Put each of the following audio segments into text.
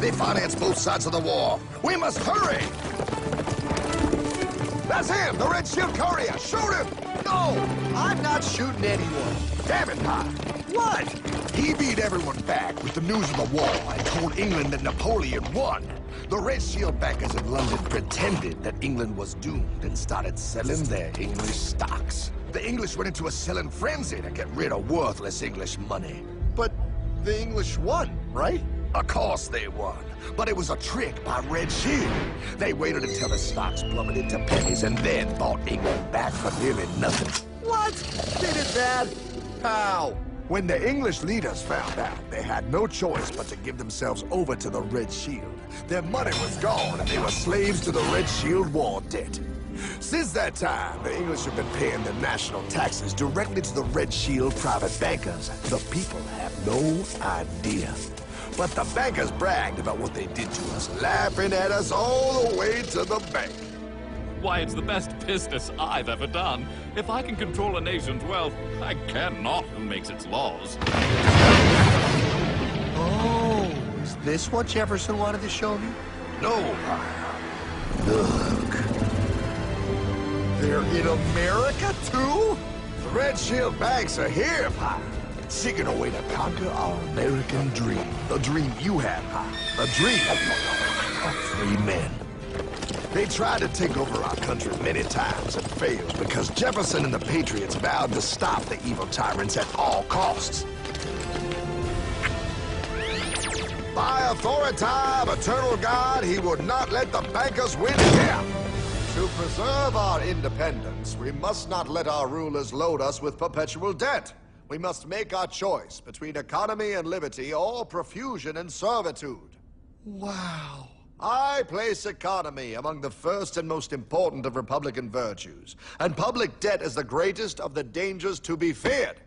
They finance both sides of the war. We must hurry! That's him, the Red Shield courier! Shoot him! No! I'm not shooting anyone. Damn it, Pop! What? He beat everyone back with the news of the war and told England that Napoleon won. The Red Shield bankers in London pretended that England was doomed and started selling their English stocks. The English went into a selling frenzy to get rid of worthless English money. But the English won, right? Of course they won, but it was a trick by Red Shield. They waited until the stocks plummeted to pennies and then bought England back for nearly nothing. What? They did that? How? When the English leaders found out, they had no choice but to give themselves over to the Red Shield. Their money was gone, and they were slaves to the Red Shield war debt. Since that time, the English have been paying their national taxes directly to the Red Shield private bankers. The people have no idea. But the bankers bragged about what they did to us, laughing at us all the way to the bank. Why, it's the best business I've ever done. If I can control a nation's wealth, I care not who makes its laws. Oh, is this what Jefferson wanted to show me? No, look. They're in America, too? The Red Shield banks are here, Pop. Seeking a way to conquer our American dream. The dream you have, Pop. The dream of free men. They tried to take over our country many times and failed because Jefferson and the Patriots vowed to stop the evil tyrants at all costs. By authority of eternal God, he would not let the bankers win here. To preserve our independence, we must not let our rulers load us with perpetual debt. We must make our choice between economy and liberty or profusion and servitude. Wow. I place economy among the first and most important of Republican virtues, and public debt is the greatest of the dangers to be feared.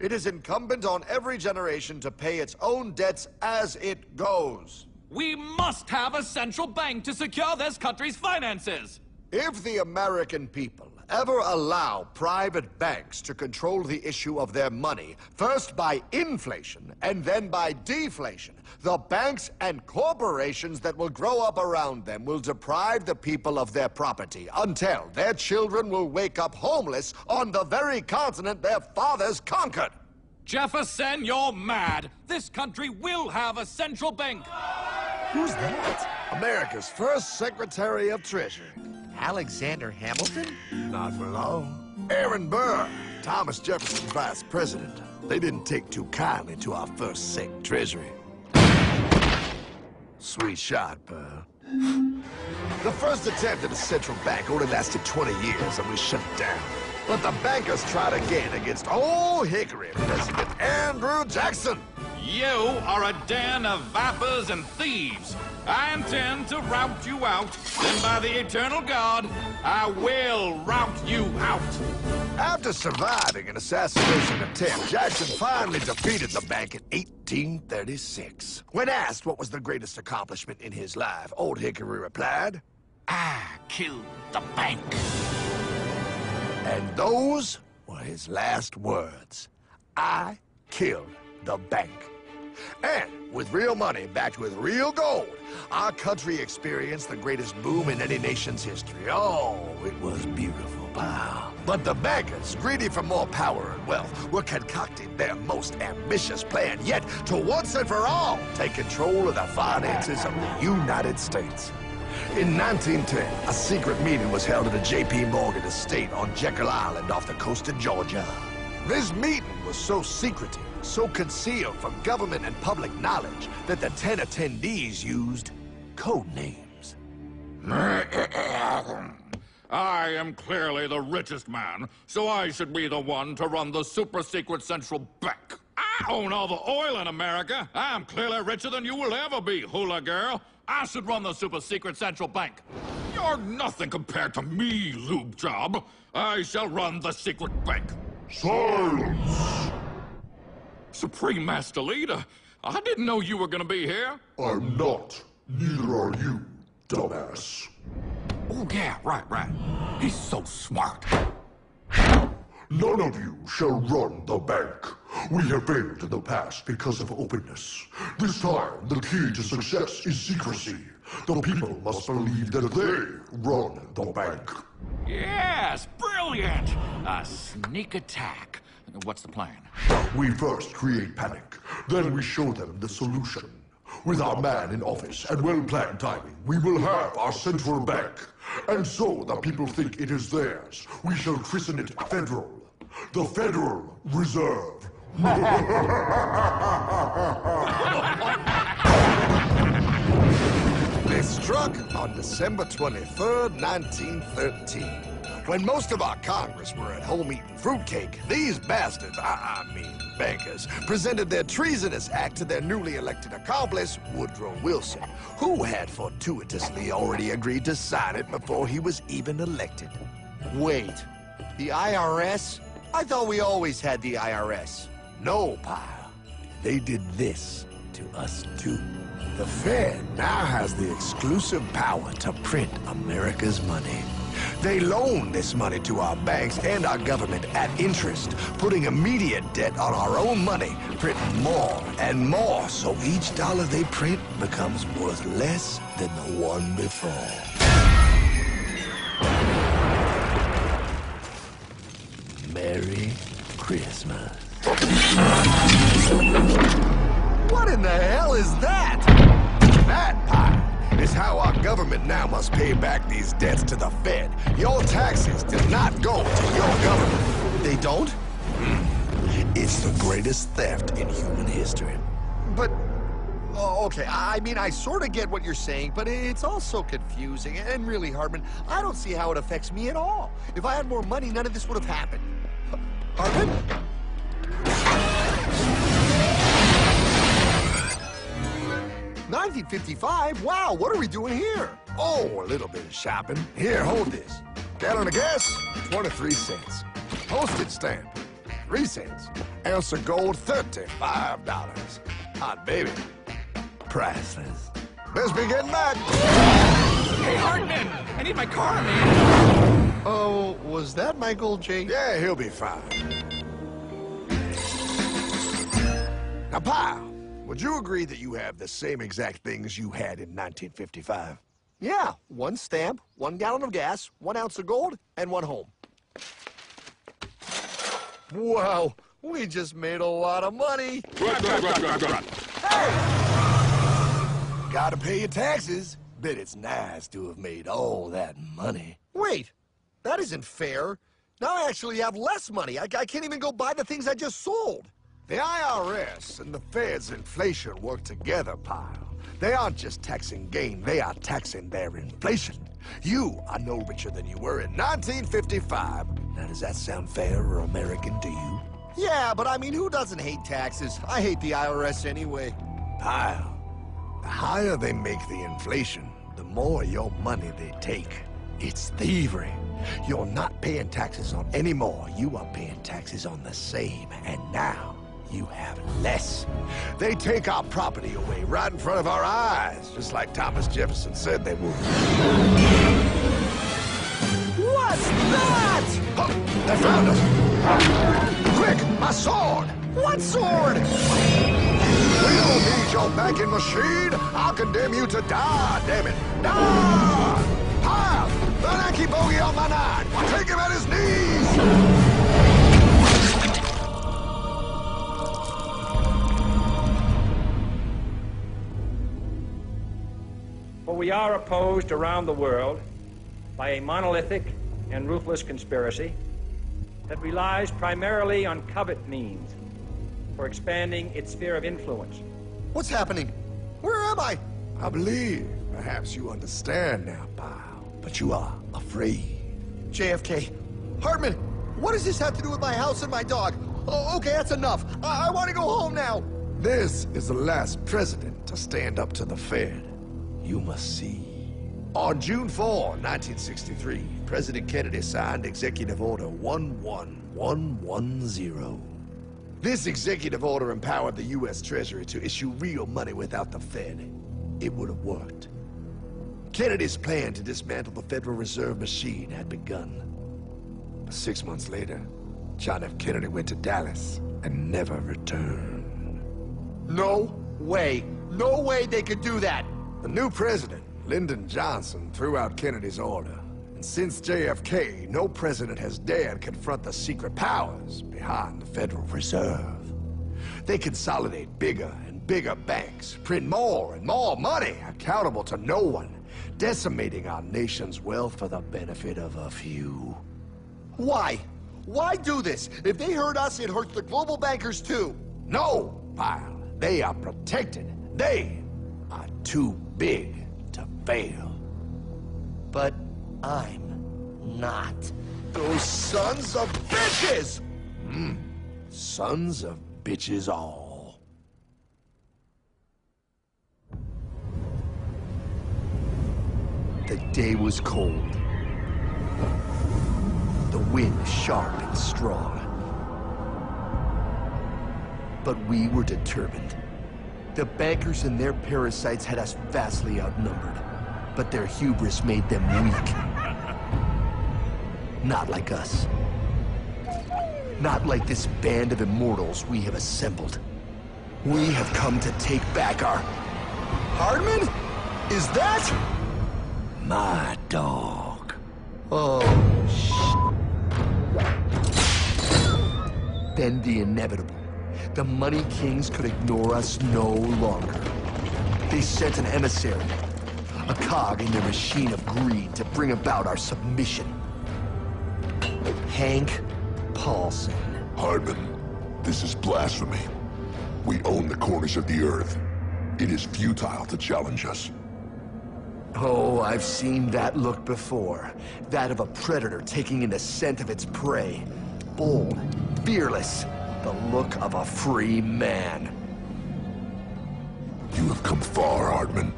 It is incumbent on every generation to pay its own debts as it goes. We must have a central bank to secure this country's finances. If the American people ever allow private banks to control the issue of their money, first by inflation and then by deflation, the banks and corporations that will grow up around them will deprive the people of their property until their children will wake up homeless on the very continent their fathers conquered. Jefferson, you're mad. This country will have a central bank. Who's that? America's first Secretary of Treasury. Alexander Hamilton? Not for long. Aaron Burr, Thomas Jefferson's vice president. They didn't take too kindly to our first Sec Treasury. Sweet shot, Burr. The first attempt at a central bank only lasted 20 years and we shut it down. But the bankers tried again against Old Hickory President Andrew Jackson. You are a den of vipers and thieves. I intend to rout you out. Then by the eternal God, I will rout you out. After surviving an assassination attempt, Jackson finally defeated the bank in 1836. When asked what was the greatest accomplishment in his life, Old Hickory replied, I killed the bank. And those were his last words. I killed the bank. And with real money backed with real gold, our country experienced the greatest boom in any nation's history. Oh, it was beautiful, pal. But the bankers, greedy for more power and wealth, were concocting their most ambitious plan yet to once and for all take control of the finances of the United States. In 1910, a secret meeting was held at the J.P. Morgan estate on Jekyll Island off the coast of Georgia. This meeting was so secretive, so concealed from government and public knowledge that the 10 attendees used code names. I am clearly the richest man, so I should be the one to run the super-secret central bank. I own all the oil in America. I'm clearly richer than you will ever be, hula girl. I should run the super-secret central bank. You're nothing compared to me, lube job. I shall run the secret bank. Silence! Supreme Master Leader, I didn't know you were gonna be here. I'm not. Neither are you, dumbass. Oh, yeah, right. He's so smart. None of you shall run the bank. We have failed in the past because of openness. This time, the key to success is secrecy. The people must believe that they run the bank. Yes, brilliant! A sneak attack. What's the plan? We first create panic, then we show them the solution. With our man in office and well-planned timing, we will have our central bank. And so the people think it is theirs. We shall christen it Federal. The Federal Reserve. They struck on December 23rd, 1913. When most of our Congress were at home eating fruitcake, these bastards, I mean bankers, presented their treasonous act to their newly elected accomplice, Woodrow Wilson, who had fortuitously already agreed to sign it before he was even elected. Wait, the IRS? I thought we always had the IRS. No, pal. They did this to us too. The Fed now has the exclusive power to print America's money. They loan this money to our banks and our government at interest, putting immediate debt on our own money, printing more and more, so each dollar they print becomes worth less than the one before. Merry Christmas. What in the hell is that? That pie is how our government now must pay back these debts to the Fed. Your taxes do not go to your government. They don't? It's the greatest theft in human history. But, oh, okay, I mean, I sort of get what you're saying, but it's all so confusing. And really, Hartman, I don't see how it affects me at all. If I had more money, none of this would have happened. Hartman? 1955? Wow, what are we doing here? Oh, a little bit of shopping. Here, hold this. Gallon of gas, 23 cents. Postage stamp, 3 cents. Ounce of gold, $35. Hot baby, priceless. Best be getting back. Hey, Hartman! I need my car, man! Oh, was that Michael J? Yeah, he'll be fine. Now, pal, would you agree that you have the same exact things you had in 1955? Yeah, 1 stamp, 1 gallon of gas, 1 ounce of gold, and 1 home. Wow, we just made a lot of money. Hey! Gotta pay your taxes. Bet it's nice to have made all that money. Wait, that isn't fair. Now I actually have less money. I can't even go buy the things I just sold. The IRS and the Fed's inflation work together, pal. They aren't just taxing gain, they are taxing their inflation. You are no richer than you were in 1955. Now, does that sound fair or American to you? Yeah, but I mean, who doesn't hate taxes? I hate the IRS anyway. Pal, the higher they make the inflation, the more your money they take. It's thievery. You're not paying taxes on any more. You are paying taxes on the same, and now you have less. They take our property away right in front of our eyes, just like Thomas Jefferson said they would. What's that? Oh, they found us! Quick, my sword! What sword? We don't need your banking machine! I'll condemn you to die, damn it! Die! Pile! The Yankee bogey on my 9! Take him at his knees! For we are opposed around the world by a monolithic and ruthless conspiracy that relies primarily on covert means for expanding its sphere of influence. What's happening? Where am I? I believe perhaps you understand now, pal, but you are afraid. JFK. Hartman, what does this have to do with my house and my dog? Oh, okay, that's enough. I want to go home now. This is the last president to stand up to the Fed. You must see. On June 4, 1963, President Kennedy signed Executive Order 11110. This executive order empowered the U.S. Treasury to issue real money without the Fed. It would have worked. Kennedy's plan to dismantle the Federal Reserve machine had begun. But 6 months later, John F. Kennedy went to Dallas and never returned. No way. No way they could do that. The new president, Lyndon Johnson, threw out Kennedy's order. And since JFK, no president has dared confront the secret powers behind the Federal Reserve. They consolidate bigger and bigger banks, print more and more money, accountable to no one, decimating our nation's wealth for the benefit of a few. Why? Why do this? If they hurt us, it hurts the global bankers too. No, pal. They are protected. They are too big to fail. But I'm not. Those sons of bitches! Sons of bitches all. The day was cold. The wind sharp and strong. But we were determined. The bankers and their parasites had us vastly outnumbered, but their hubris made them weak. Not like us. Not like this band of immortals we have assembled. We have come to take back our... Hardman? Is that... My dog. Oh, Then the inevitable. The money kings could ignore us no longer. They sent an emissary, a cog in their machine of greed to bring about our submission. Hank Paulson. Hardman, this is blasphemy. We own the corners of the earth. It is futile to challenge us. Oh, I've seen that look before. That of a predator taking in the scent of its prey. Bold, fearless, the look of a free man. You have come far, Hardman.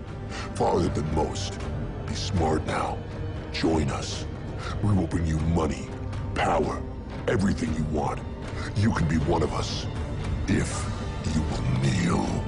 Farther than most. Be smart now. Join us. We will bring you money, power, everything you want. You can be one of us, if you will kneel.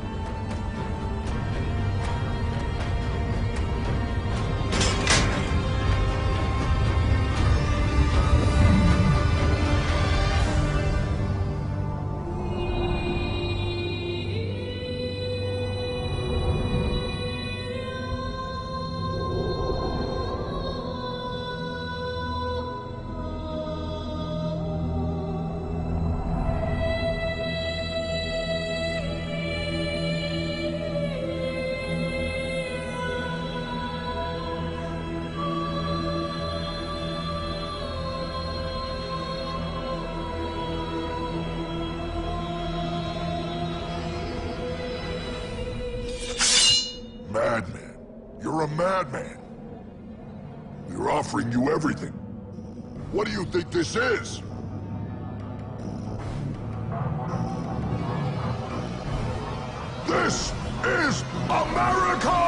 Madman. You're a madman. We're offering you everything. What do you think this is? This is America!